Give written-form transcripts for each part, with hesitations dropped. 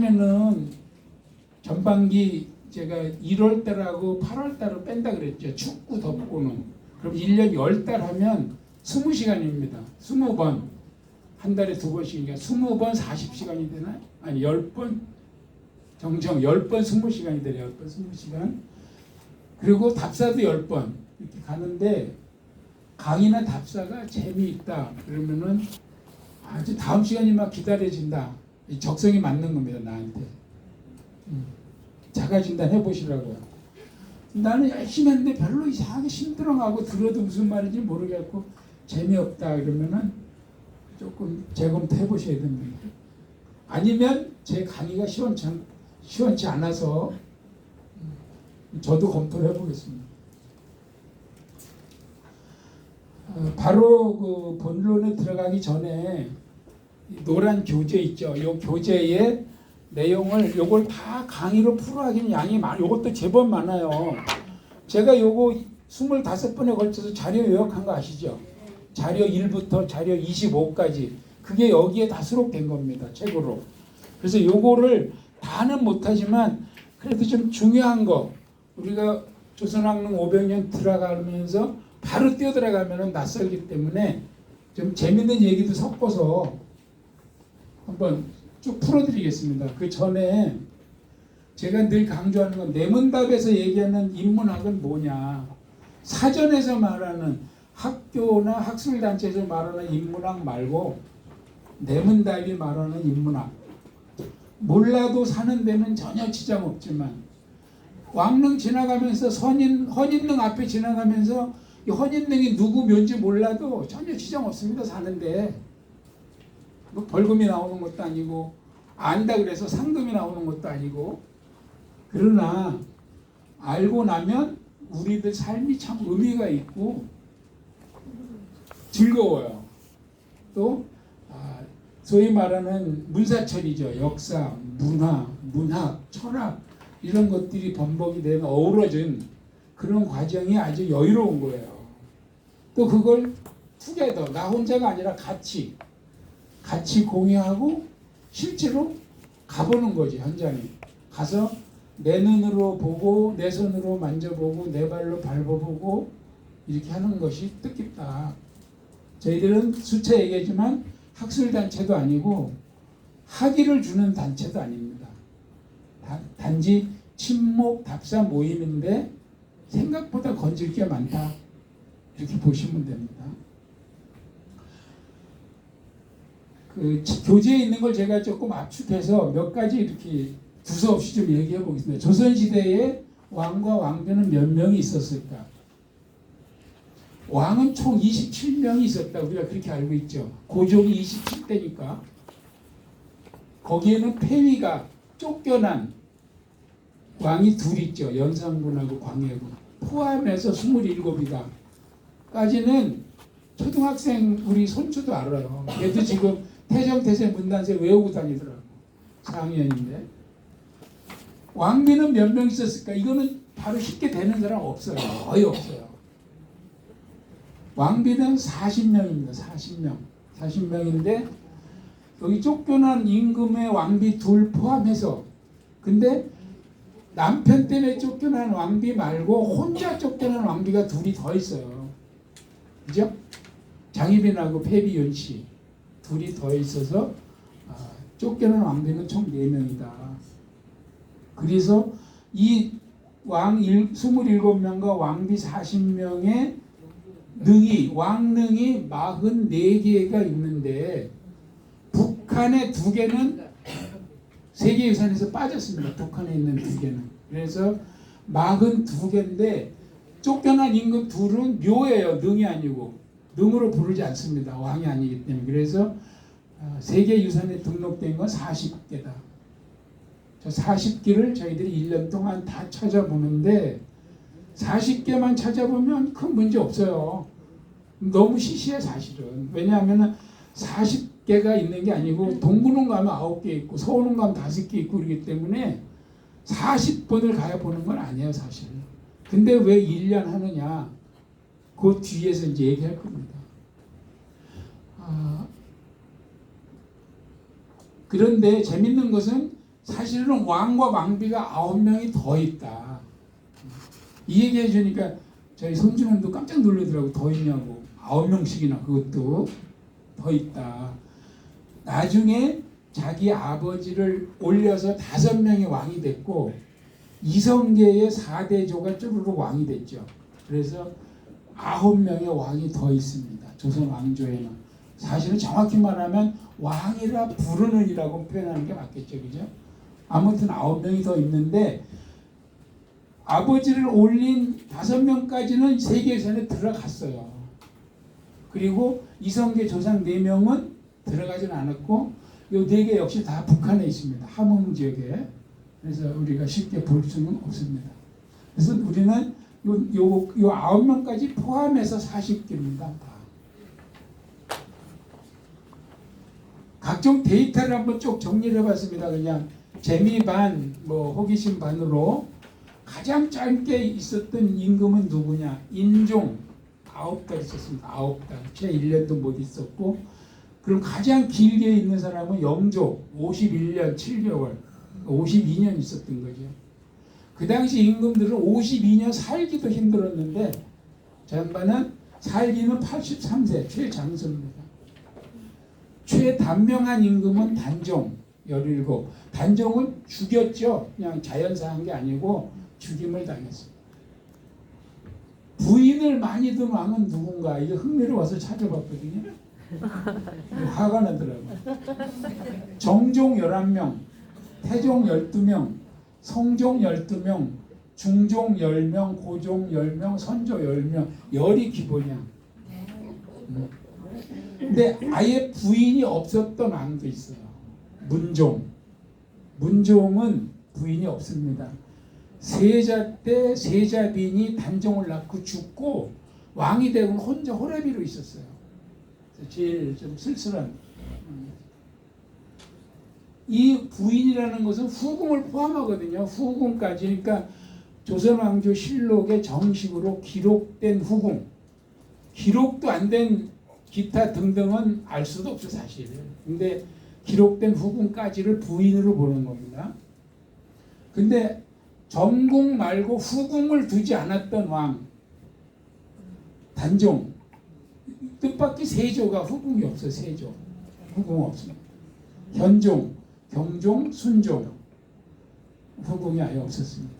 처음에는 전반기 제가 1월 달하고 8월 달을 뺀다 그랬죠. 축구 덮고는. 그럼 1년 10달 하면 20시간입니다. 20번. 한 달에 2번씩이니까 20번 40시간이 되나? 아니 10번 정정 10번 20시간이 되네요. 10번 20시간. 그리고 답사도 10번 이렇게 가는데 강의나 답사가 재미있다 그러면은 아주 다음 시간이 막 기다려진다. 적성이 맞는 겁니다. 나한테. 자가진단 해보시라고요. 나는 열심히 했는데 별로 이상하게 힘들어하고 들어도 무슨 말인지 모르겠고 재미없다 그러면은 조금 재검토 해보셔야 됩니다. 아니면 제 강의가 시원치 않아서 저도 검토를 해보겠습니다. 바로 그 본론에 들어가기 전에 노란 교재 있죠. 이 교재의 내용을 요걸 다 강의로 풀어하기는 양이 많아요. 요것도 제법 많아요. 제가 요거 25번에 걸쳐서 자료 요약한 거 아시죠? 자료 1부터 자료 25까지 그게 여기에 다 수록된 겁니다. 책으로. 그래서 요거를 다는 못하지만 그래도 좀 중요한 거 우리가 조선왕릉 500년 들어가면서 바로 뛰어들어가면 낯설기 때문에 좀 재밌는 얘기도 섞어서 한번 쭉 풀어드리겠습니다. 그 전에 제가 늘 강조하는 건 내문답에서 얘기하는 인문학은 뭐냐. 사전에서 말하는 학교나 학술단체에서 말하는 인문학 말고 내문답이 말하는 인문학. 몰라도 사는 데는 전혀 지장 없지만 왕릉 지나가면서 헌인릉 앞에 지나가면서 이 헌인릉이 누구 묘인지 몰라도 전혀 지장 없습니다. 사는데 뭐 벌금이 나오는 것도 아니고 안다 그래서 상금이 나오는 것도 아니고 그러나 알고 나면 우리들 삶이 참 의미가 있고 즐거워요. 또 소위 말하는 문사철이죠. 역사, 문화, 문학, 철학 이런 것들이 번복이 되면 어우러진 그런 과정이 아주 여유로운 거예요. 또 그걸 투게더 나 혼자가 아니라 같이 공유하고 실제로 가보는 거지. 현장에 가서 내 눈으로 보고 내 손으로 만져보고 내 발로 밟아보고 이렇게 하는 것이 뜻깊다. 저희들은 수차 얘기하지만 학술단체도 아니고 학위를 주는 단체도 아닙니다. 단지 친목 답사 모임인데 생각보다 건질 게 많다. 이렇게 보시면 됩니다. 그 교재에 있는 걸 제가 조금 압축해서 몇 가지 이렇게 두서없이 좀 얘기해 보겠습니다. 조선시대에 왕과 왕비는 몇 명이 있었을까? 왕은 총 27명이 있었다. 우리가 그렇게 알고 있죠. 고종이 27대니까 거기에는 폐위가 쫓겨난 왕이 둘 있죠. 연산군하고 광해군 포함해서 27이다. 까지는 초등학생 우리 손주도 알아요. 걔도 지금 태정태세 문단세 외우고 다니더라고. 4학년인데 왕비는 몇 명 있었을까? 이거는 바로 쉽게 되는 사람 없어요. 거의 없어요. 왕비는 40명입니다. 40명인데 여기 쫓겨난 임금의 왕비 둘 포함해서 근데 남편 때문에 쫓겨난 왕비 말고 혼자 쫓겨난 왕비가 둘이 더 있어요. 그죠? 장희빈하고 폐비윤씨 둘이 더 있어서 쫓겨난 왕비는 총 4명이다. 그래서 이 왕 27명과 왕비 40명의 왕릉이 44개가 있는데 북한의 2개는 세계유산에서 빠졌습니다. 북한에 있는 2개는. 그래서 42개인데 쫓겨난 임금 둘은 묘예요. 능이 아니고. 능으로 부르지 않습니다. 왕이 아니기 때문에. 그래서 세계유산에 등록된 건 40개다. 저 40개를 저희들이 1년 동안 다 찾아보는데 40개만 찾아보면 큰 문제 없어요. 너무 시시해 사실은. 왜냐하면 40개가 있는 게 아니고 동구릉 가면 9개 있고 서울릉 가면 5개 있고 그러기 때문에 40번을 가야 보는 건 아니에요 사실. 근데 왜 1년 하느냐 그 뒤에서 이제 얘기할 겁니다. 그런데 재밌는 것은 사실은 왕과 왕비가 9명이 더 있다. 이 얘기 해주니까 저희 손주놈도 깜짝 놀라더라고. 더 있냐고. 9명씩이나 그것도 더 있다. 나중에 자기 아버지를 올려서 5명의 왕이 됐고 이성계의 4대조가 쭈루룩 왕이 됐죠. 그래서 9명의 왕이 더 있습니다. 조선 왕조에는. 사실은 정확히 말하면 왕이라 부르는 이라고 표현하는 게 맞겠죠. 그죠? 아무튼 9명이 더 있는데 아버지를 올린 5명까지는 세계유산에 들어갔어요. 그리고 이성계 조상 4명은 들어가진 않았고 이 4개 역시 다 북한에 있습니다. 함흥 지역에. 그래서 우리가 쉽게 볼 수는 없습니다. 그래서 우리는 요 9명까지 포함해서 40개입니다. 다. 각종 데이터를 한번 쭉 정리를 해봤습니다. 그냥 재미 반, 호기심 반으로 가장 짧게 있었던 임금은 누구냐? 인종 9달 있었습니다. 9달. 채 1년도 못 있었고, 그럼 가장 길게 있는 사람은 영조 51년 7개월, 52년 있었던 거죠. 그 당시 임금들은 52년 살기도 힘들었는데 저 양반은 살기는 83세 최장수입니다. 최단명한 임금은 단종 17. 단종은 죽였죠. 그냥 자연사한 게 아니고 죽임을 당했습니다. 부인을 많이 둔 왕은 누군가? 이게 흥미로워서 찾아봤거든요. 화가 나더라고요. 정종 11명, 태종 12명, 성종 12명, 중종 10명, 고종 10명, 선조 10명. 열이 기본이야. 근데 아예 부인이 없었던 왕도 있어요. 문종. 문종은 부인이 없습니다. 세자 때 세자빈이 단종을 낳고 죽고 왕이 되고 혼자 호래비로 있었어요. 제일 좀 쓸쓸한. 이 부인이라는 것은 후궁을 포함하거든요. 후궁까지. 그러니까 조선왕조 실록에 정식으로 기록된 후궁. 기록도 안 된 기타 등등은 알 수도 없죠, 사실. 근데 기록된 후궁까지를 부인으로 보는 겁니다. 근데 정궁 말고 후궁을 두지 않았던 왕, 단종. 뜻밖의 세조가 후궁이 없어요. 세조. 후궁 없습니다. 현종, 경종, 순종. 후궁이 아예 없었습니다.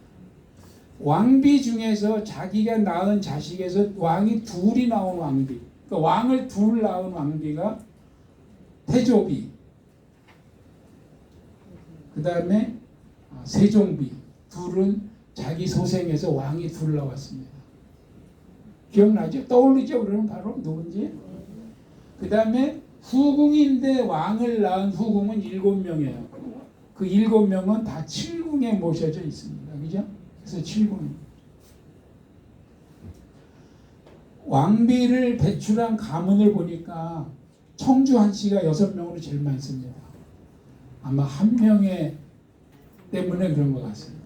왕비 중에서 자기가 낳은 자식에서 왕이 둘이 나온 왕비. 그러니까 왕을 둘 낳은 왕비가 태조비. 그 다음에 세종비. 둘은 자기 소생에서 왕이 둘 나왔습니다. 기억나죠? 떠오르죠? 그러면 바로 누군지? 그 다음에 후궁인데 왕을 낳은 후궁은 7명이에요. 그 7명은 다 칠궁에 모셔져 있습니다. 그죠? 그래서 칠궁입니다. 왕비를 배출한 가문을 보니까 청주 한씨가 6명으로 제일 많습니다. 아마 한 명의 때문에 그런 것 같습니다.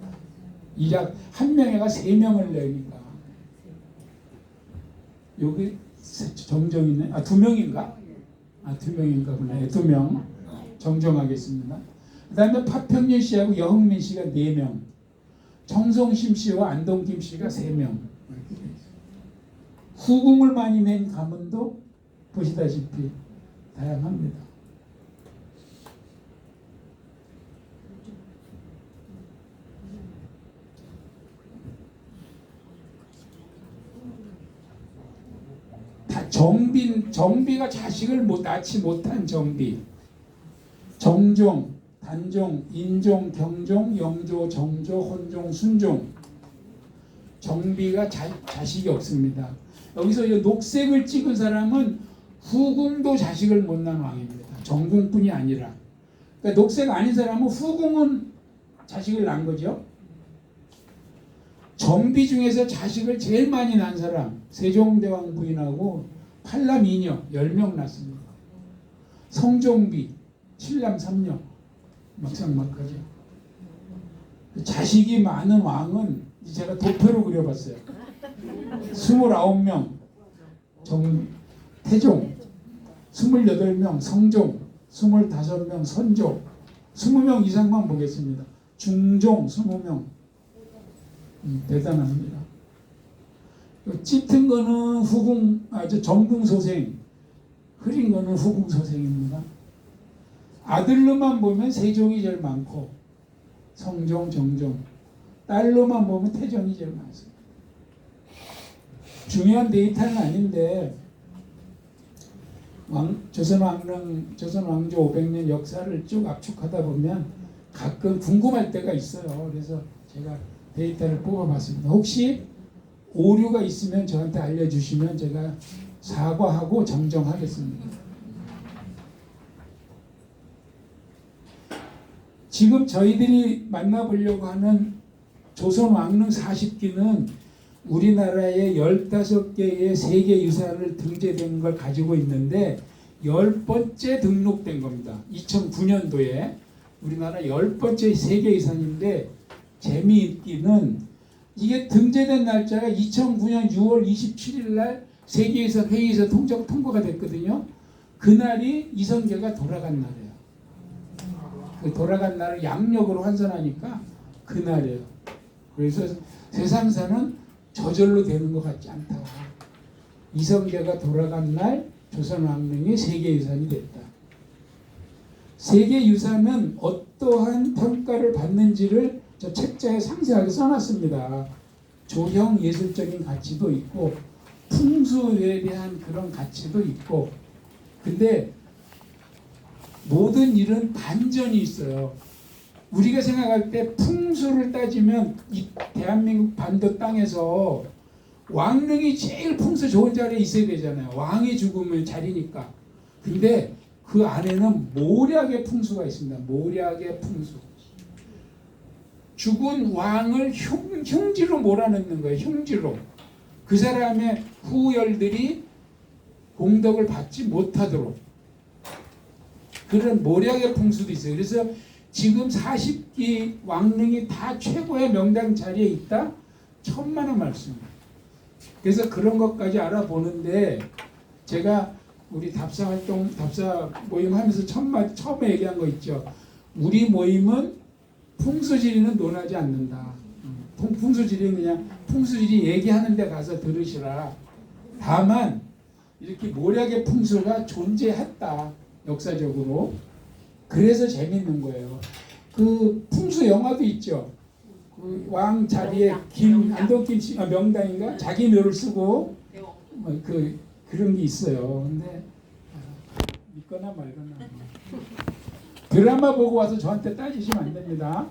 이작 한 명에가 3명을 내니까. 여기 정정이네. 2명인가? 2명인가 보네. 2명 정정하겠습니다. 그 다음에 파평윤 씨하고 여흥민 씨가 4명, 정성심 씨와 안동김 씨가 3명. 후궁을 많이 낸 가문도 보시다시피 다양합니다. 정비가 자식을 낳지 못한 정비. 정종, 단종, 인종, 경종, 영조, 정조, 혼종, 순종. 정비가 자식이 없습니다. 여기서 이 녹색을 찍은 사람은 후궁도 자식을 못 낳은 왕입니다. 정궁뿐이 아니라. 그러니까 녹색 아닌 사람은 후궁은 자식을 낳은 거죠. 정비 중에서 자식을 제일 많이 낳은 사람 세종대왕 부인하고 8남 2녀 10명 낳습니다. 성종비 7남 3녀 막상막하죠. 자식이 많은 왕은 제가 도표로 그려봤어요. 29명 태종, 28명 성종, 25명 선조, 20명 이상만 보겠습니다. 중종 20명. 대단합니다. 짙은 거는 정궁소생, 흐린 거는 후궁소생입니다. 아들로만 보면 세종이 제일 많고 성종, 정종. 딸로만 보면 태종이 제일 많습니다. 중요한 데이터는 아닌데 조선 왕조 500년 역사를 쭉 압축하다 보면 가끔 궁금할 때가 있어요. 그래서 제가 데이터를 뽑아봤습니다. 혹시 오류가 있으면 저한테 알려주시면 제가 사과하고 정정하겠습니다. 지금 저희들이 만나보려고 하는 조선 왕릉 40기는 우리나라의 15개의 세계유산을 등재된 걸 가지고 있는데 10번째 등록된 겁니다. 2009년도에 우리나라 10번째 세계유산인데 재미있기는 이게 등재된 날짜가 2009년 6월 27일 날 세계유산 회의에서 통과가 됐거든요. 그날이 이성계가 돌아간 날이에요. 그 돌아간 날을 양력으로 환산하니까 그날이에요. 그래서 세상사는 저절로 되는 것 같지 않다. 이성계가 돌아간 날 조선왕릉이 세계유산이 됐다. 세계유산은 어떠한 평가를 받는지를 저 책자에 상세하게 써놨습니다. 조형 예술적인 가치도 있고 풍수에 대한 그런 가치도 있고, 근데 모든 일은 반전이 있어요. 우리가 생각할 때 풍수를 따지면 이 대한민국 반도 땅에서 왕릉이 제일 풍수 좋은 자리에 있어야 되잖아요. 왕이 죽으면 자리니까. 근데 그 안에는 모략의 풍수가 있습니다. 모략의 풍수. 죽은 왕을 흉지로 몰아넣는 거예요. 흉지로. 그 사람의 후열들이 공덕을 받지 못하도록. 그런 모략의 풍수도 있어요. 그래서 지금 40기 왕릉이 다 최고의 명당 자리에 있다? 천만의 말씀. 그래서 그런 것까지 알아보는데 제가 우리 답사 모임 하면서 처음에 얘기한 거 있죠. 우리 모임은 풍수지리는 논하지 않는다. 풍수지리는 그냥 풍수지리 얘기하는 데 가서 들으시라. 다만 이렇게 모략의 풍수가 존재했다. 역사적으로. 그래서 재밌는 거예요. 그 풍수 영화도 있죠. 그 왕 자리에 안동김 씨 명당인가 자기 묘를 쓰고 그런 게 있어요. 근데 믿거나 말거나. 드라마 보고 와서 저한테 따지시면 안 됩니다.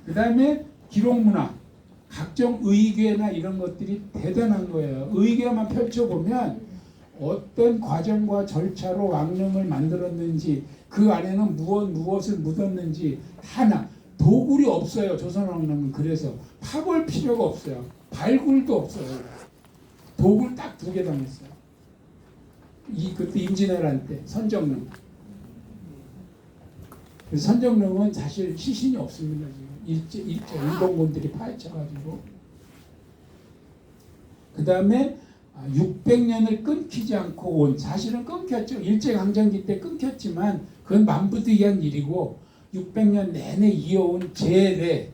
그 다음에 기록문화, 각종 의궤나 이런 것들이 대단한 거예요. 의궤만 펼쳐보면 어떤 과정과 절차로 왕릉을 만들었는지, 그 안에는 무엇을 묻었는지 하나. 도굴이 없어요. 조선 왕릉은. 그래서 파볼 필요가 없어요. 발굴도 없어요. 도굴 딱 2개 당했어요. 그때 임진왜란 때 선정릉. 선정릉은 사실 시신이 없습니다. 지금 일본군들이 파헤쳐가지고. 그 다음에 600년을 끊기지 않고 온, 사실은 끊겼죠. 일제강점기 때 끊겼지만 그건 만부득이한 일이고 600년 내내 이어온 제례,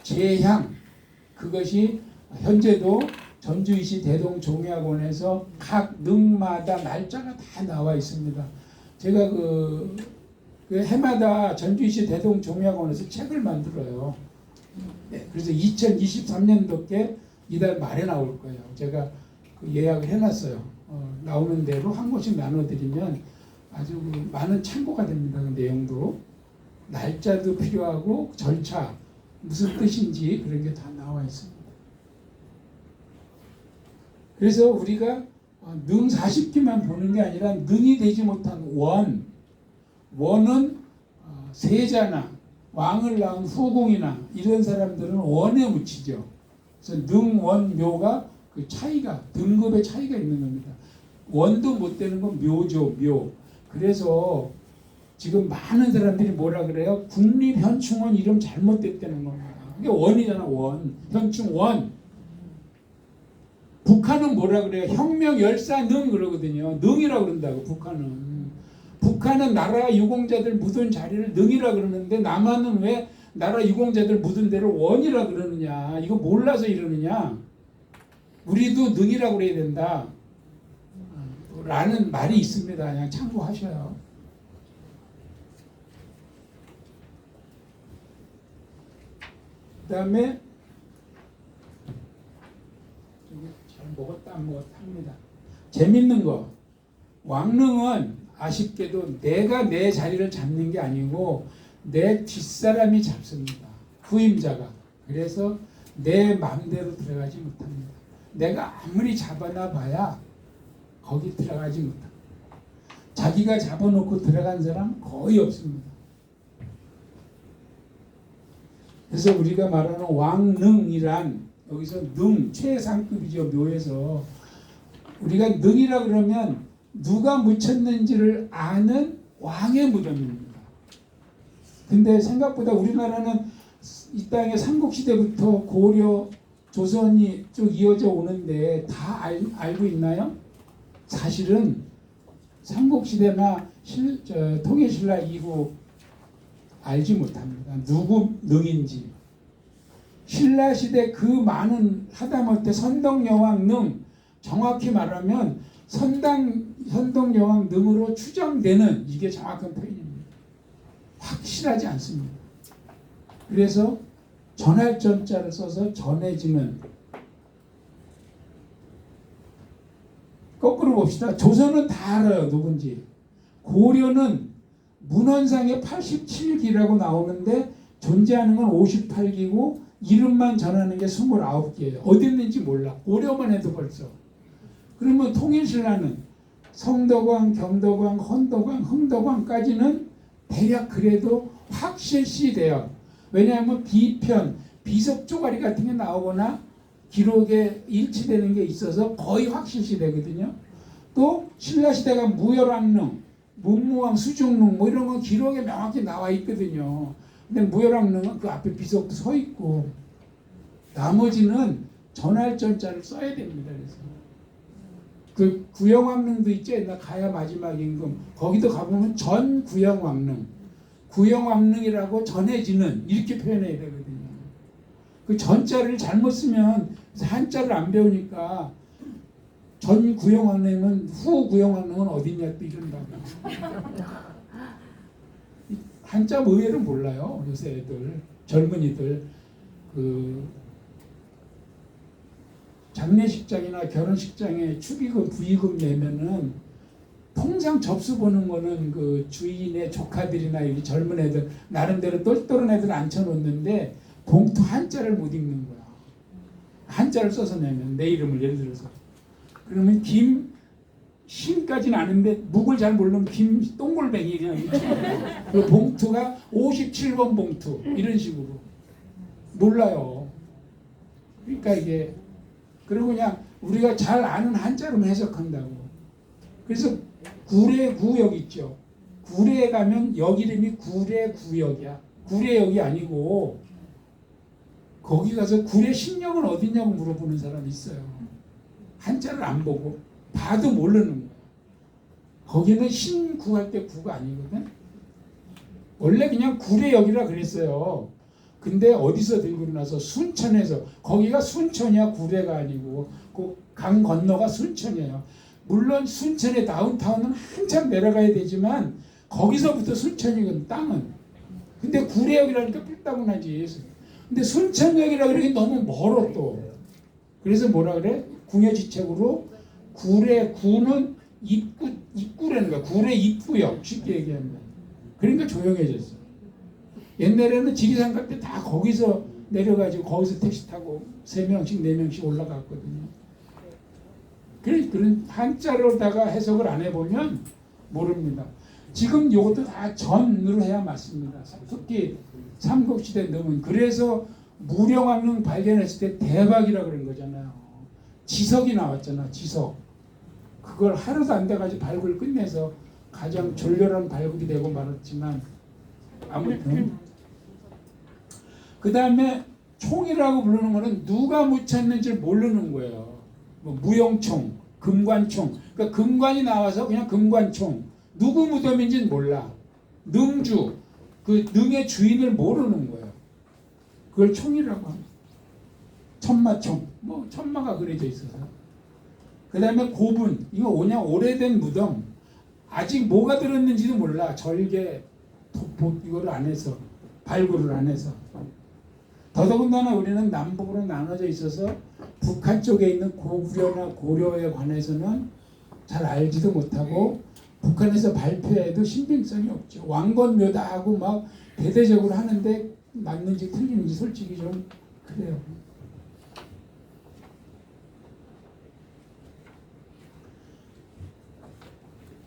제향, 그것이 현재도 전주이시 대동종회학원에서 각 능마다 날짜가 다 나와 있습니다. 제가 그 해마다 전주이시 대동종회학원에서 책을 만들어요. 네, 그래서 2023년도께 이달 말에 나올 거예요. 제가 예약을 해놨어요. 나오는 대로 한 권씩 나눠드리면 아주 많은 참고가 됩니다. 그 내용도. 날짜도 필요하고 절차, 무슨 뜻인지 그런 게 다 나와 있습니다. 그래서 우리가 능 40기만 보는 게 아니라 능이 되지 못한 원은 세자나 왕을 낳은 후궁이나 이런 사람들은 원에 묻히죠. 그래서 능, 원, 묘가 그 차이가, 등급의 차이가 있는 겁니다. 원도 못 되는 건 묘죠, 묘. 그래서 지금 많은 사람들이 뭐라 그래요? 국립현충원 이름 잘못됐다는 겁니다. 이게 원이잖아, 원. 현충원. 북한은 뭐라 그래요? 혁명열사능 그러거든요. 능이라고 그런다고, 북한은. 북한은 나라 유공자들 묻은 자리를 능이라 그러는데 남한은 왜 나라 유공자들 묻은 데를 원이라 그러느냐. 이거 몰라서 이러느냐. 우리도 능이라고 그래야 된다. 라는 말이 있습니다. 그냥 참고하셔요. 그 다음에 잘 먹었다 안 먹었다 합니다. 재밌는 거. 왕릉은 아쉽게도 내가 내 자리를 잡는 게 아니고 내 뒷사람이 잡습니다. 후임자가. 그래서 내 마음대로 들어가지 못합니다. 내가 아무리 잡아놔 봐야 거기 들어가지 못합니다. 자기가 잡아놓고 들어간 사람 거의 없습니다. 그래서 우리가 말하는 왕능이란 여기서 능 최상급이죠. 묘에서 우리가 능이라 그러면 누가 묻혔는지를 아는 왕의 무덤입니다. 근데 생각보다 우리나라는 이 땅에 삼국시대부터 고려, 조선이 쭉 이어져 오는데 다 알고 있나요? 사실은 삼국시대나 통일신라 이후 알지 못합니다. 누구 능인지. 신라시대 그 많은 하다못해 선덕여왕 능, 정확히 말하면 선덕여왕 능으로 추정되는, 이게 정확한 표현입니다. 확실하지 않습니다. 그래서 전할 전자를 써서 전해지는. 거꾸로 봅시다. 조선은 다 알아요. 누군지. 고려는 문헌상에 87기라고 나오는데 존재하는 건 58기고 이름만 전하는 게 29개예요. 어디 있는지 몰라. 고려만 해도 벌써. 그러면 통일신라는 성덕왕, 경덕왕, 헌덕왕, 흥덕왕까지는 대략 그래도 확실시 돼요. 왜냐하면 비편, 비석 쪼가리 같은 게 나오거나 기록에 일치되는 게 있어서 거의 확실시 되거든요. 또 신라시대가 무열왕릉, 문무왕, 수중릉 뭐 이런 건 기록에 명확히 나와 있거든요. 근데 무열왕릉은 그 앞에 비석도 서 있고 나머지는 전할 전자를 써야 됩니다. 그래서 그 구영왕릉도 있죠. 옛날 가야 마지막 임금 거기도 가보면 전 구영왕릉, 구영왕릉이라고 전해지는 이렇게 표현해야 되거든요. 그 전자를 잘못 쓰면 한자를 안 배우니까 전 구영왕릉은 후 구영왕릉은 어디냐 또 이런다고. 한자 의외로 몰라요. 요새 애들 젊은이들 그 장례식장이나 결혼식장에 축의금 부의금 내면은 통상 접수 보는 거는 그 주인의 조카들이나 이 젊은 애들 나름대로 똘똘한 애들 앉혀놓는데 봉투 한자를 못 읽는 거야. 한자를 써서 내면 내 이름을 예를 들어서 그러면 김신까지는 아는데 묵을 잘 모르면 김똥골뱅이 그냥 그 봉투가 57번 봉투 이런 식으로 몰라요. 그러니까 이게 그리고 그냥 우리가 잘 아는 한자로만 해석한다고. 그래서 구례구역 있죠. 구례에 가면 역 이름이 구례구역이야. 구례역이 아니고 거기 가서 구례신역은 어디냐고 물어보는 사람이 있어요. 한자를 안 보고 봐도 모르는 거야. 거기는 신구할 때 구가 아니거든. 원래 그냥 구례역이라 그랬어요. 근데 어디서 들고 나서 순천에서 거기가 순천이야 구례가 아니고 그 강 건너가 순천이에요. 물론 순천의 다운타운은 한참 내려가야 되지만 거기서부터 순천이거든 땅은. 근데 구례역이라니까 삐딱하지. 근데 순천역이라 그러기 너무 멀어 또. 그래서 뭐라 그래? 궁여지책으로 구례구는 입구라는 거야. 구례 입구역 쉽게 얘기하면. 그러니까 조용해졌어. 옛날에는 지리산 갈 때 다 거기서 내려가지고 거기서 택시 타고 3명씩 4명씩 올라갔거든요. 그런 한자로다가 해석을 안 해보면 모릅니다. 지금 이것도 다 전으로 해야 맞습니다. 특히 삼국시대 넘은. 그래서 무령왕릉 발견했을 때 대박이라 그런 거잖아요. 지석이 나왔잖아. 지석. 그걸 하루도 안 돼가지고 발굴 끝내서 가장 졸렬한 발굴이 되고 말았지만 아무튼 그 다음에 총이라고 부르는 거는 누가 묻혔는지 모르는 거예요. 뭐 무용총, 금관총. 그러니까 금관이 나와서 그냥 금관총, 누구 무덤인지는 몰라. 능주, 그 능의 주인을 모르는 거예요. 그걸 총이라고 합니다. 천마총, 뭐 천마가 그려져 있어서. 그 다음에 고분, 이거 그냥 오래된 무덤. 아직 뭐가 들었는지도 몰라. 절개, 이거를 안 해서, 발굴을 안 해서. 더더군다나 우리는 남북으로 나눠져 있어서 북한 쪽에 있는 고구려나 고려에 관해서는 잘 알지도 못하고 북한에서 발표해도 신빙성이 없죠. 왕건묘다 하고 막 대대적으로 하는데 맞는지 틀리는지 솔직히 좀 그래요.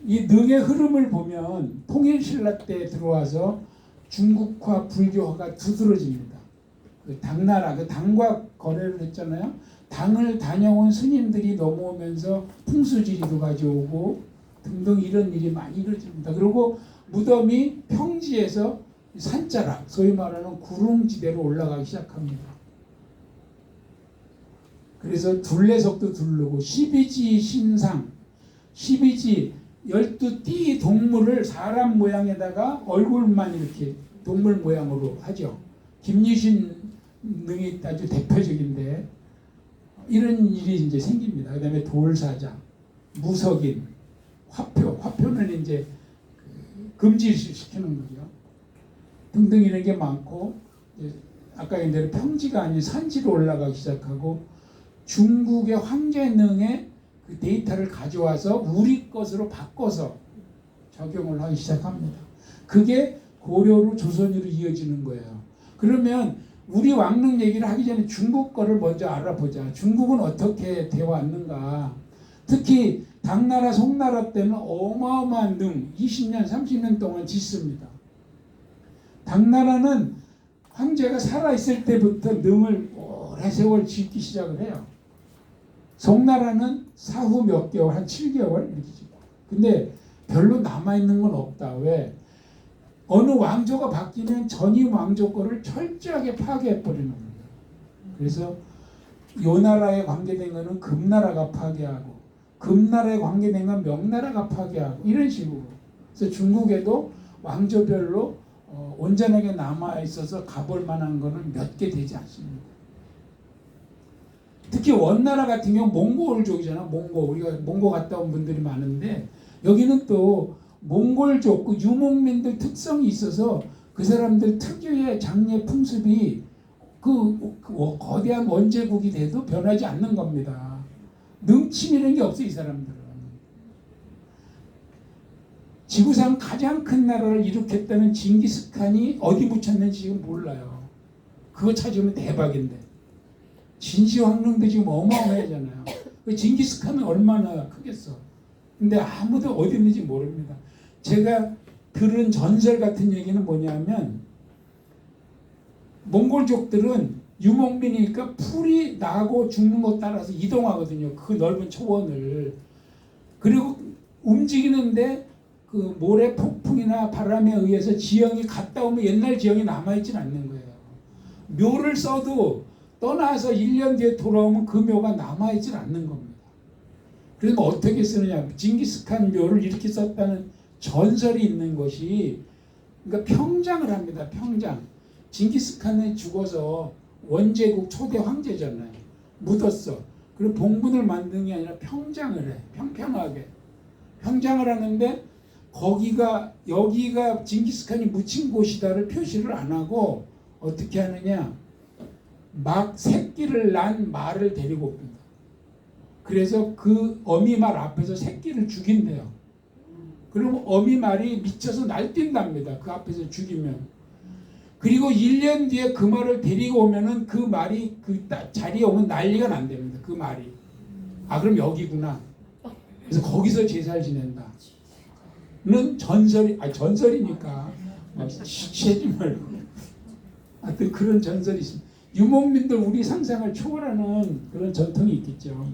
이 능의 흐름을 보면 통일신라 때 들어와서 중국화 불교화가 두드러집니다. 그 당나라, 그 당과 거래를 했잖아요. 당을 다녀온 스님들이 넘어오면서 풍수지리도 가져오고 등등 이런 일이 많이 이루어집니다. 그리고 무덤이 평지에서 산자락, 소위 말하는 구릉지대로 올라가기 시작합니다. 그래서 둘레석도 두르고 12지 신상, 12지 12띠 동물을 사람 모양에다가 얼굴만 이렇게 동물 모양으로 하죠. 김유신 능이 아주 대표적인데 이런 일이 이제 생깁니다. 그 다음에 돌사자, 무석인, 화표는 이제 금지시키는 거죠. 등등 이런 게 많고, 아까 얘기한 대로 평지가 아닌 산지로 올라가기 시작하고, 중국의 황제능의 그 데이터를 가져와서 우리 것으로 바꿔서 적용을 하기 시작합니다. 그게 고려로 조선으로 이어지는 거예요. 그러면 우리 왕릉 얘기를 하기 전에 중국 거를 먼저 알아보자. 중국은 어떻게 되어 왔는가. 특히 당나라, 송나라 때는 어마어마한 능, 20년, 30년 동안 짓습니다. 당나라는 황제가 살아있을 때부터 능을 오래 세월 짓기 시작을 해요. 송나라는 사후 몇 개월, 한 7개월 이렇게 짓고. 근데 별로 남아있는 건 없다. 왜? 어느 왕조가 바뀌면 전임 왕조 거를 철저하게 파괴해버리는 거예요. 그래서 요 나라에 관계된 거는 금나라가 파괴하고, 금나라에 관계된 건 명나라가 파괴하고, 이런 식으로. 그래서 중국에도 왕조별로 온전하게 남아있어서 가볼 만한 거는 몇 개 되지 않습니다. 특히 원나라 같은 경우 몽골족이잖아. 우리가 몽고 갔다 온 분들이 많은데 여기는 또 몽골족 그 유목민들 특성이 있어서 그 사람들 특유의 장례 풍습이 그 거대한 원제국이 돼도 변하지 않는 겁니다. 능침이라는 게 없어 이 사람들은. 지구상 가장 큰 나라를 일으켰다는 징기스칸이 어디 묻혔는지 지금 몰라요. 그거 찾으면 대박인데. 진시황릉도 지금 어마어마하잖아요. 징기스칸은 얼마나 크겠어. 근데 아무도 어디 있는지 모릅니다. 제가 들은 전설 같은 얘기는 뭐냐면 몽골족들은 유목민이니까 풀이 나고 죽는 것 따라서 이동하거든요. 그 넓은 초원을. 그리고 움직이는데 그 모래 폭풍이나 바람에 의해서 지형이 갔다 오면 옛날 지형이 남아있지는 않는 거예요. 묘를 써도 떠나서 1년 뒤에 돌아오면 그 묘가 남아있질 않는 겁니다. 그래서 어떻게 쓰느냐. 징기스칸 묘를 이렇게 썼다는 전설이 있는 것이, 그러니까 평장을 합니다. 평장. 징기스칸이 죽어서 원제국 초대 황제잖아요. 묻었어. 그리고 봉분을 만드는 게 아니라 평장을 해. 평평하게. 평장을 하는데 여기가 징기스칸이 묻힌 곳이다를 표시를 안 하고 어떻게 하느냐. 막 새끼를 난 말을 데리고 옵니다. 그래서 그 어미말 앞에서 새끼를 죽인대요. 그러면 어미말이 미쳐서 날뛴답니다. 그 앞에서 죽이면. 그리고 1년 뒤에 그 말을 데리고 오면은 그 말이 그 자리에 오면 난리가 난답니다. 그 말이. 아 그럼 여기구나. 그래서 거기서 제사를 지낸다. 는 전설이니까 취하지 말고. 하여튼 그런 전설이 있습니다. 유목민들 우리 상상을 초월하는 그런 전통이 있겠죠.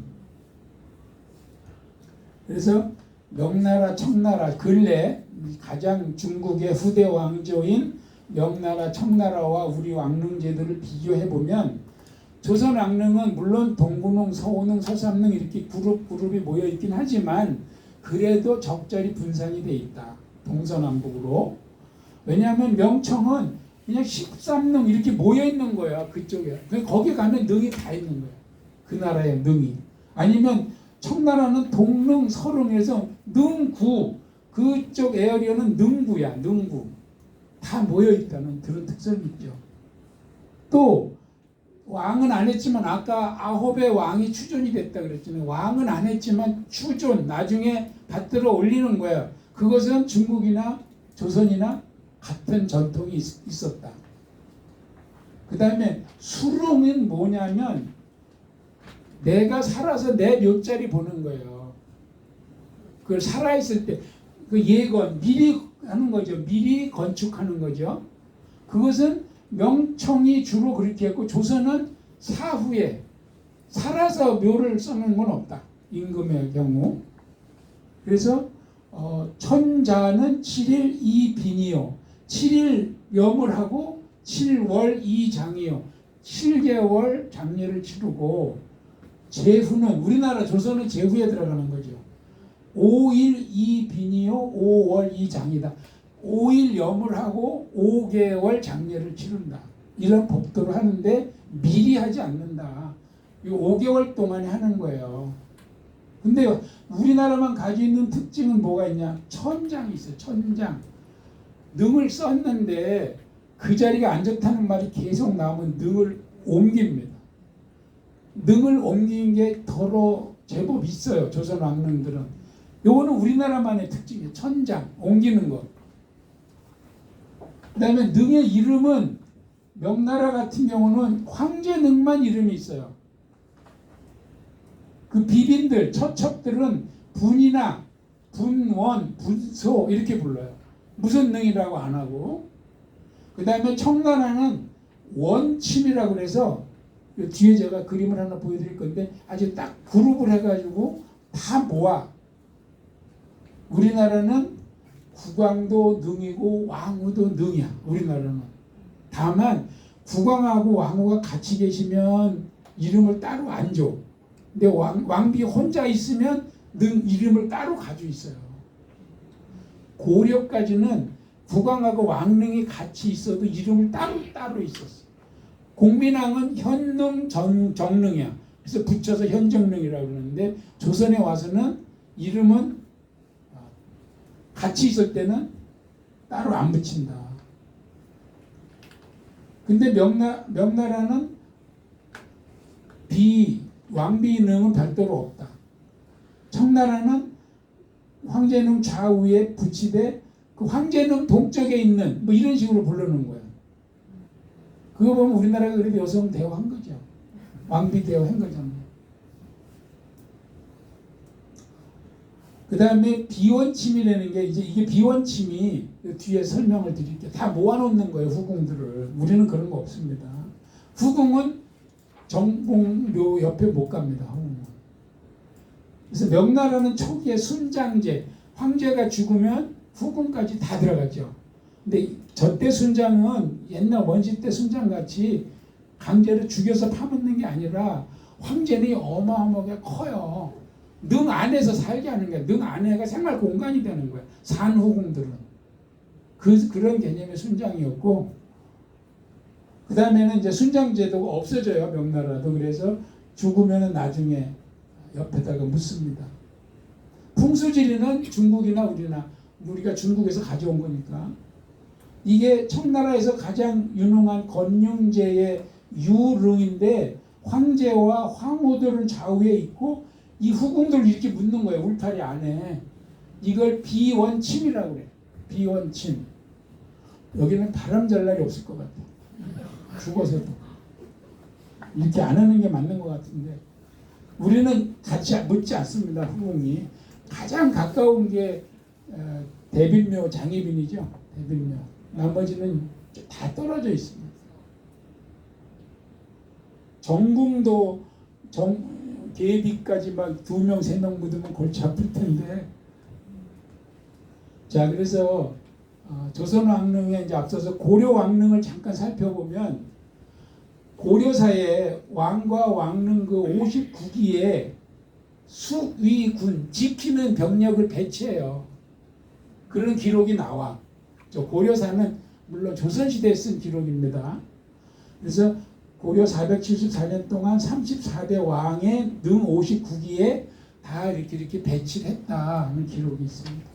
그래서 명나라, 청나라 근래 가장 중국의 후대 왕조인 명나라, 청나라와 우리 왕릉제도를 비교해 보면 조선 왕릉은 물론 동구릉, 서호릉, 서삼릉 이렇게 그룹이 모여 있긴 하지만 그래도 적절히 분산이 돼 있다. 동서남북으로. 왜냐하면 명청은 그냥 13능 이렇게 모여 있는 거야. 그쪽에. 거기 가면 능이 다 있는 거야. 그 나라의 능이. 아니면 청나라는 동능, 서릉에서 능구, 그쪽 에어리어는 능구야. 능구. 다 모여 있다는 그런 특성이 있죠. 또 왕은 안 했지만 아까 아홉의 왕이 추존이 됐다 그랬잖아요. 왕은 안 했지만 추존, 나중에 받들어 올리는 거예요. 그것은 중국이나 조선이나 같은 전통이 있었다. 그 다음에 수릉은 뭐냐면 내가 살아서 내 묘자리 보는 거예요. 그걸 살아있을 때 그 예건, 미리 하는 거죠. 미리 건축하는 거죠. 그것은 명청이 주로 그렇게 했고 조선은 사후에 살아서 묘를 써는 건 없다. 임금의 경우. 그래서 천자는 7일 2빈이요. 7일 염을 하고 7월 2장이요. 7개월 장례를 치르고 제후는 우리나라 조선은 제후에 들어가는 거죠. 5일 2빈이요. 5월 2장이다. 5일 염을 하고 5개월 장례를 치른다. 이런 법도를 하는데 미리 하지 않는다. 이 5개월 동안에 하는 거예요. 근데 우리나라만 가지고 있는 특징은 뭐가 있냐? 천장이 있어요. 천장. 능을 썼는데 그 자리가 안 좋다는 말이 계속 나오면 능을 옮깁니다. 능을 옮기는 게 더러 제법 있어요. 조선 왕릉들은. 요거는 우리나라만의 특징이에요. 천장, 옮기는 것. 그 다음에 능의 이름은 명나라 같은 경우는 황제능만 이름이 있어요. 그 비빈들, 처첩들은 분이나 분원, 분소 이렇게 불러요. 무슨 능이라고 안 하고. 그 다음에 청나라는 원침이라고 그래서 뒤에 제가 그림을 하나 보여드릴 건데 아주 딱 그룹을 해가지고 다 모아. 우리나라는 국왕도 능이고 왕후도 능이야. 우리나라는. 다만 국왕하고 왕후가 같이 계시면 이름을 따로 안 줘. 근데 왕비 혼자 있으면 능 이름을 따로 가지고 있어요. 고려까지는 국왕하고 왕릉이 같이 있어도 이름을 따로 있었어. 공민왕은 현능 정능이야. 그래서 붙여서 현정능이라고 그러는데 조선에 와서는 이름은 같이 있을 때는 따로 안 붙인다. 근데 명나라는 왕비능은 별도로 없다. 청나라는 황제능 좌우에 붙이되 그 황제능 동쪽에 있는 뭐 이런 식으로 부르는 거예요. 그거 보면 우리나라가 그래도 여성 대우한 거죠. 왕비 대우한 거잖아요. 그 다음에 비원침이라는 게 이게 비원침이 뒤에 설명을 드릴게요. 다 모아놓는 거예요. 후궁들을. 우리는 그런 거 없습니다. 후궁은 정봉묘 옆에 못 갑니다. 후궁은. 그래서 명나라는 초기에 순장제, 황제가 죽으면 후궁까지 다 들어갔죠. 근데 저때 순장은 옛날 원시 때 순장같이 강제로 죽여서 파묻는 게 아니라 황제는 어마어마하게 커요. 능 안에서 살게 하는 거야. 능 안에가 생활 공간이 되는 거야. 산후궁들은. 그런 개념의 순장이었고, 그 다음에는 이제 순장제도가 없어져요. 명나라도. 그래서 죽으면 나중에 옆에다가 묻습니다. 풍수지리는 중국이나 우리가 중국에서 가져온 거니까. 이게 청나라에서 가장 유능한 건륭제의 유릉인데 황제와 황후들은 좌우에 있고 이 후궁들 이렇게 묻는 거예요. 울타리 안에. 이걸 비원침이라고 그래. 비원침. 여기는 바람 잘 날이 없을 것 같아. 죽어서도. 이렇게 안 하는 게 맞는 것 같은데 우리는 같이 묻지 않습니다. 후궁이. 가장 가까운 게 대빈묘, 장희빈이죠. 대빈묘. 나머지는 다 떨어져 있습니다. 정궁도 계비까지 막 2명, 3명 묻으면 골치 아플 텐데. 자, 그래서 조선 왕릉에 이제 앞서서 고려 왕릉을 잠깐 살펴보면 고려사에 왕과 왕릉 그 59기에 숙위군 지키는 병력을 배치해요. 그런 기록이 나와. 저 고려사는 물론 조선시대에 쓴 기록입니다. 그래서 고려 474년 동안 34대 왕의 능 59기에 다 이렇게 배치를 했다 하는 기록이 있습니다.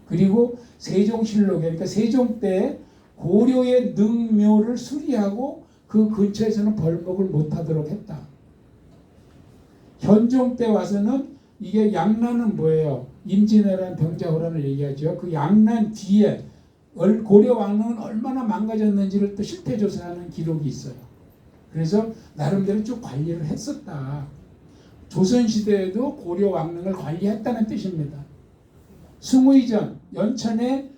그리고 세종실록에, 그러니까 세종 때 고려의 능묘를 수리하고 그 근처에서는 벌목을 못하도록 했다. 현종 때 와서는 이게 양난은 뭐예요? 임진왜란 병자호란을 얘기하죠. 그 양난 뒤에 고려 왕릉은 얼마나 망가졌는지를 또 실태 조사하는 기록이 있어요. 그래서 나름대로 쭉 관리를 했었다. 조선시대에도 고려 왕릉을 관리했다는 뜻입니다. 숭의전 연천에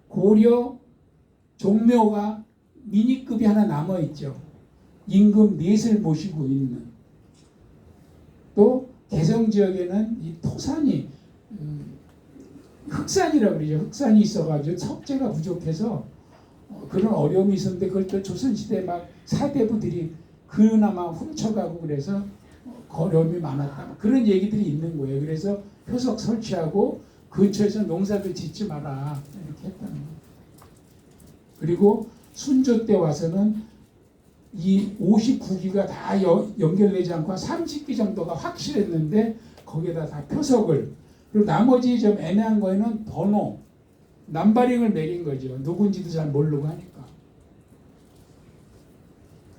고려 종묘가 미니급이 하나 남아있죠. 임금 넷을 모시고 있는. 또 개성지역에는 이 토산이 흑산이라고 그러죠. 흑산이 있어가지고 석재가 부족해서 그런 어려움이 있었는데 그걸 또 조선시대 막 사대부들이 그나마 훔쳐가고 그래서 어려움이 많았다. 그런 얘기들이 있는 거예요. 그래서 표석 설치하고 근처에서 농사도 짓지 마라 이렇게 했다는 거예요. 그리고 순조 때 와서는 이 59기가 다 연결되지 않고 30기 정도가 확실했는데 거기에다 다 표석을, 그리고 나머지 좀 애매한 거에는 번호, 남바링을 매긴 거죠. 누군지도 잘 모르고 하니까.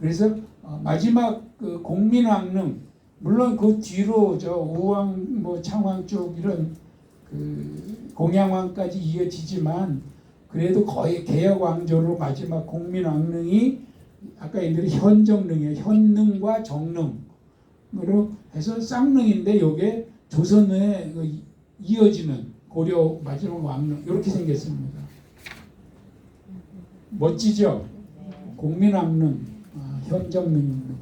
그래서 마지막 그 공민왕릉, 물론 그 뒤로 저 우왕 뭐 창왕 쪽 이런 그 공양왕까지 이어지지만 그래도 거의 개혁왕조로 마지막 공민왕릉이 아까 얘기한 현정릉이에요. 현릉과 정릉으로 해서 쌍릉인데 요게 조선에 이어지는 고려 마지막 왕릉 이렇게 생겼습니다. 멋지죠? 공민왕릉, 현정릉입니다.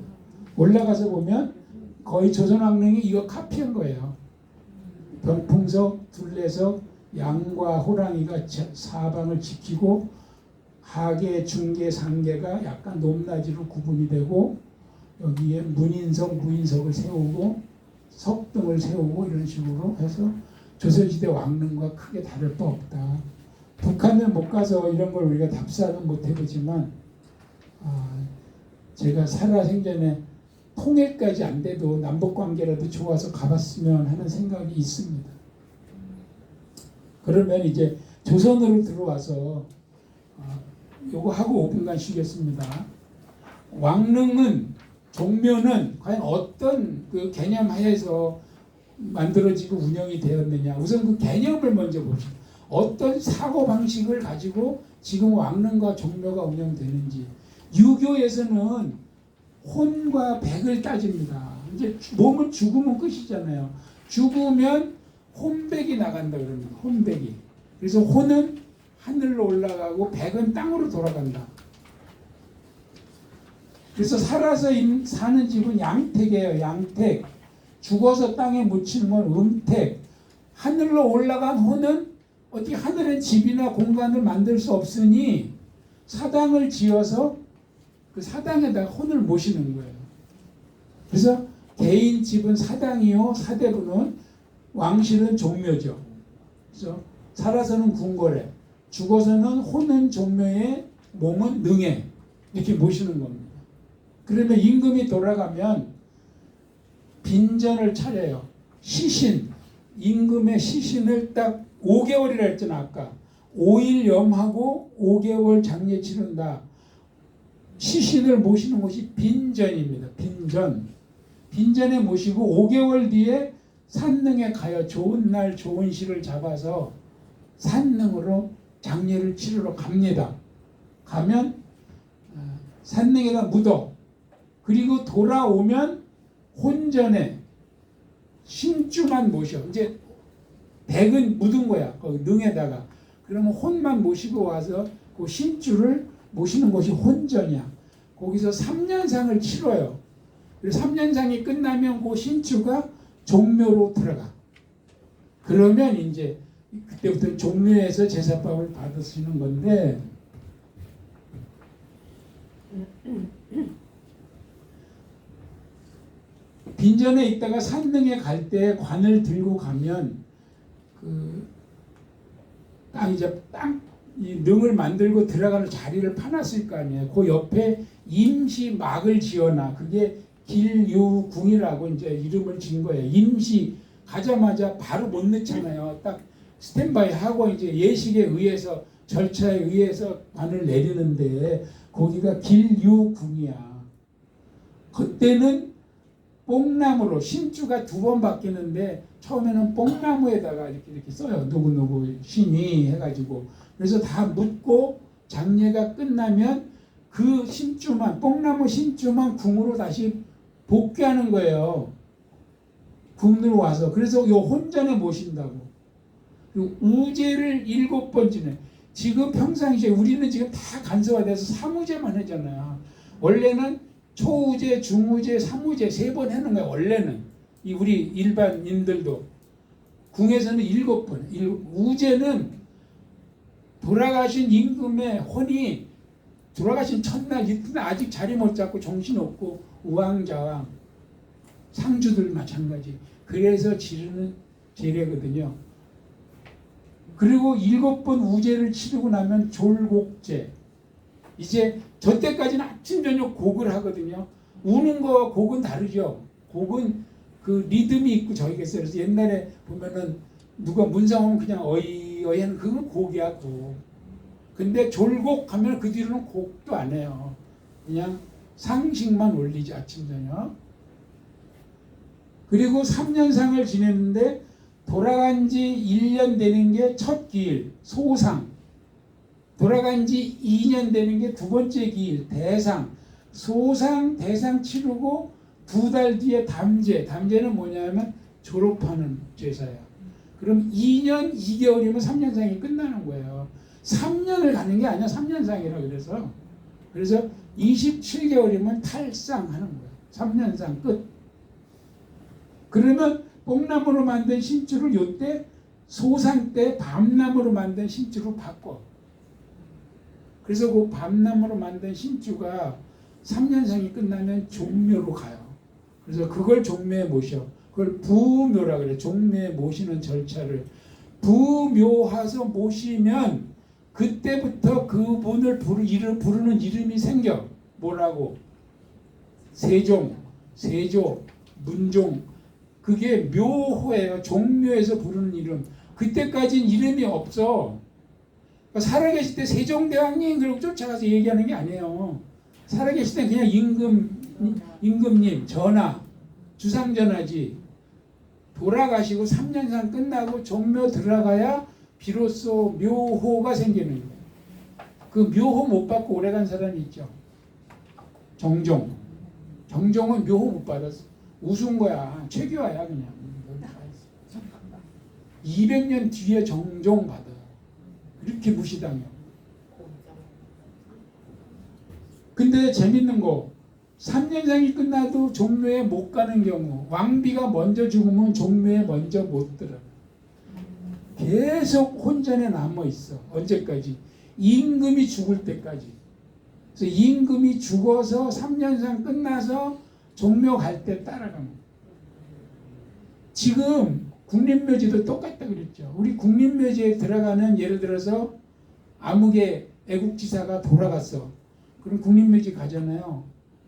올라가서 보면 거의 조선왕릉이 이거 카피한 거예요. 병풍석, 둘레석, 양과 호랑이가 사방을 지키고 하계, 중계, 상계가 약간 높낮이로 구분이 되고 여기에 문인석, 무인석을 세우고 석등을 세우고 이런 식으로 해서 조선시대 왕릉과 크게 다를 바 없다. 북한은 못 가서 이런 걸 우리가 답사는 못 해보지만 제가 살아생전에 통일까지 안 돼도 남북관계라도 좋아서 가봤으면 하는 생각이 있습니다. 그러면 이제 조선으로 들어와서 요거 하고 5분간 쉬겠습니다. 왕릉은, 종묘는 과연 어떤 그 개념 하에서 만들어지고 운영이 되었느냐. 우선 그 개념을 먼저 봅시다. 어떤 사고방식을 가지고 지금 왕릉과 종묘가 운영되는지. 유교에서는 혼과 백을 따집니다. 이제 몸은 죽으면 끝이잖아요. 죽으면 혼백이 나간다 그럽니다. 혼백이. 그래서 혼은 하늘로 올라가고 백은 땅으로 돌아간다. 그래서 살아서 사는 집은 양택이에요. 양택. 죽어서 땅에 묻히는 건 음택. 하늘로 올라간 혼은 어떻게 하늘의 집이나 공간을 만들 수 없으니 사당을 지어서 그 사당에다가 혼을 모시는 거예요. 그래서 개인 집은 사당이요, 사대부는 왕실은 종묘죠. 그래서 살아서는 궁궐에, 죽어서는 혼은 종묘에, 몸은 능에 이렇게 모시는 겁니다. 그러면 임금이 돌아가면 빈전을 차려요. 시신, 임금의 시신을 딱 5개월이라 했잖아 아까. 5일 염하고 5개월 장례 치른다. 시신을 모시는 곳이 빈전입니다. 빈전. 빈전에 모시고 5개월 뒤에 산릉에 가요. 좋은 날 좋은 시를 잡아서 산릉으로 장례를 치르러 갑니다. 가면 산릉에다 묻어. 그리고 돌아오면 혼전에 신주만 모셔. 이제 백은 묻은 거야. 거기 능에다가. 그러면 혼만 모시고 와서 그 신주를 모시는 곳이 혼전이야. 거기서 3년상을 치러요. 그래서 3년상이 끝나면 그 신주가 종묘로 들어가. 그러면 이제 그때부터 종묘에서 제사밥을 받으시는 건데 빈전에 있다가 산릉에 갈 때 관을 들고 가면 이 능을 만들고 들어가는 자리를 파놨을 거 아니에요. 그 옆에 임시 막을 지어놔. 그게 길유궁이라고 이제 이름을 지은 거예요. 임시 가자마자 바로 못 넣잖아요. 딱 스탠바이 하고 이제 예식에 의해서 절차에 의해서 관을 내리는데 거기가 길유궁이야. 그때는 뽕나무로 신주가 2번 바뀌는데 처음에는 뽕나무에다가 이렇게 써요. 누구누구 신이 해가지고 그래서 다 묻고 장례가 끝나면 그 신주만 뽕나무 신주만 궁으로 다시 복귀하는 거예요. 궁으로 와서 그래서 요 혼전에 모신다고. 그리고 우제를 7번 지내. 지금 평상시에 우리는 지금 다 간소화돼서 3우제만 하잖아요. 원래는 초우제, 중우제, 3우제 3번 하는 거예요. 원래는 이 우리 일반인들도 궁에서는 7번. 우제는 돌아가신 임금의 혼이 돌아가신 첫날 이튿날 아직 자리 못 잡고 정신없고 우왕좌왕 상주들 마찬가지. 그래서 지르는 제례거든요. 그리고 7번 우제를 치르고 나면 졸곡제. 이제 저 때까지는 아침 저녁 곡을 하거든요. 우는 거와 곡은 다르죠. 곡은 그 리듬이 있고 저희가 있어요. 그래서 옛날에 보면은 누가 문상하면 그냥 어이 하는 그건 곡이야 곡. 근데 졸곡 하면 그 뒤로는 곡도 안 해요. 그냥 상식만 올리지 아침 저녁. 그리고 3년상을 지냈는데 돌아간 지 1년 되는 게 첫 기일 소상. 돌아간 지 2년 되는 게 2번째 기일 대상. 소상 대상 치르고 2달 뒤에 담제. 담제는 뭐냐면 졸업하는 제사야. 그럼 2년 2개월이면 3년상이 끝나는 거예요. 3년을 가는 게 아니야. 3년상이라 그래서 27개월이면 탈상하는 거예요. 3년상 끝. 그러면 뽕나무로 만든 신주를 요때 소상 때 밤나무로 만든 신주로 바꿔. 그래서 그 밤나무로 만든 신주가 3년상이 끝나면 종묘로 가요. 그래서 그걸 종묘에 모셔. 그걸 부묘라 그래. 종묘에 모시는 절차를 부묘해서 모시면 그때부터 그분을 부르는 이름이 생겨. 뭐라고? 세종, 세조, 문종. 그게 묘호예요. 종묘에서 부르는 이름. 그때까지는 이름이 없어. 그러니까 살아계실 때 세종대왕님 그러고 쫓아가서 얘기하는 게 아니에요. 살아계실 때 그냥 임금님, 전하, 주상전하지. 돌아가시고 3년상 끝나고 종묘 들어가야 비로소 묘호가 생기는 거예요. 그 묘호 못 받고 오래간 사람이 있죠. 정종. 정종은 묘호 못 받았어. 우스운 거야. 최규하야 그냥. 200년 뒤에 정종 받아. 이렇게 무시당해요. 근데 재밌는 거 3년상이 끝나도 종묘에 못 가는 경우 왕비가 먼저 죽으면 종묘에 먼저 못 들어. 계속 혼전에 남아 있어. 언제까지? 임금이 죽을 때까지. 그래서 임금이 죽어서 3년상 끝나서 종묘 갈 때 따라가는. 지금 국립묘지도 똑같다 그랬죠. 우리 국립묘지에 들어가는 예를 들어서 암흑의 애국지사가 돌아갔어. 그럼 국립묘지 가잖아요.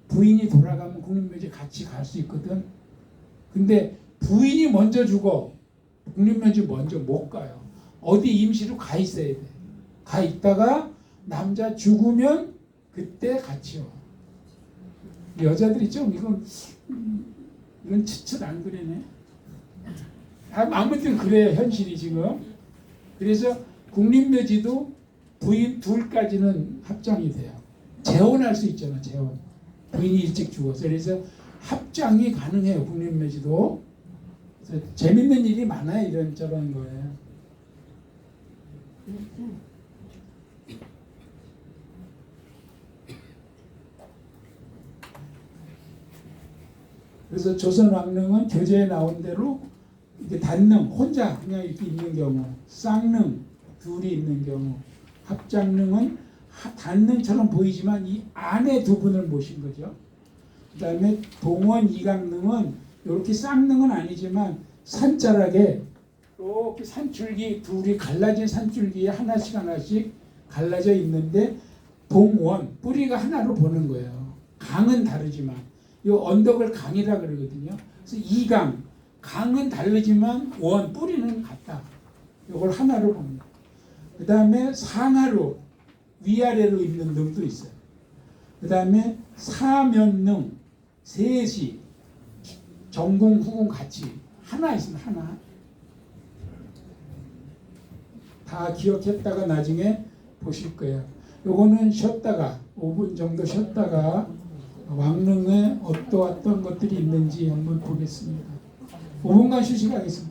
부인이 돌아가면 국립묘지 같이 갈 수 있거든. 근데 부인이 먼저 죽어. 국립묘지 먼저 못 가요. 어디 임시로 가 있어야 돼. 가 있다가 남자 죽으면 그때 같이 와. 여자들이 좀 이건 치칠 안 그러네. 아무튼 그래 현실이 지금. 그래서 국립묘지도 부인 둘까지는 합장이 돼요. 재혼할 수 있잖아. 재혼. 부인이 일찍 죽어서. 그래서 합장이 가능해요. 국립묘지도. 그래서 재밌는 일이 많아요. 이런저런 거예요. 그래서 조선 왕릉은 교재에 나온 대로 이게 단릉 혼자 그냥 이렇게 있는 경우, 쌍릉 둘이 있는 경우, 합장릉은 단릉처럼 보이지만 이 안에 두 분을 모신 거죠. 그다음에 동원 이강릉은 이렇게 쌓는 건 아니지만 산자락에 이렇게 산줄기 둘이 갈라진 산줄기에 하나씩 하나씩 갈라져 있는데 동원 뿌리가 하나로 보는 거예요. 강은 다르지만 이 언덕을 강이라 그러거든요. 그래서 이강 강은 다르지만 원 뿌리는 같다. 이걸 하나로 봅니다. 그 다음에 상하로 위아래로 있는 능도 있어요. 그 다음에 사면능 셋이 전공 후공 같이 하나 있습니다. 하나 다 기억했다가 나중에 보실 거예요. 요거는 쉬었다가 5분 정도 쉬었다가 왕릉에 어떠한 것들이 있는지 한번 보겠습니다. 5분간 휴식하겠습니다.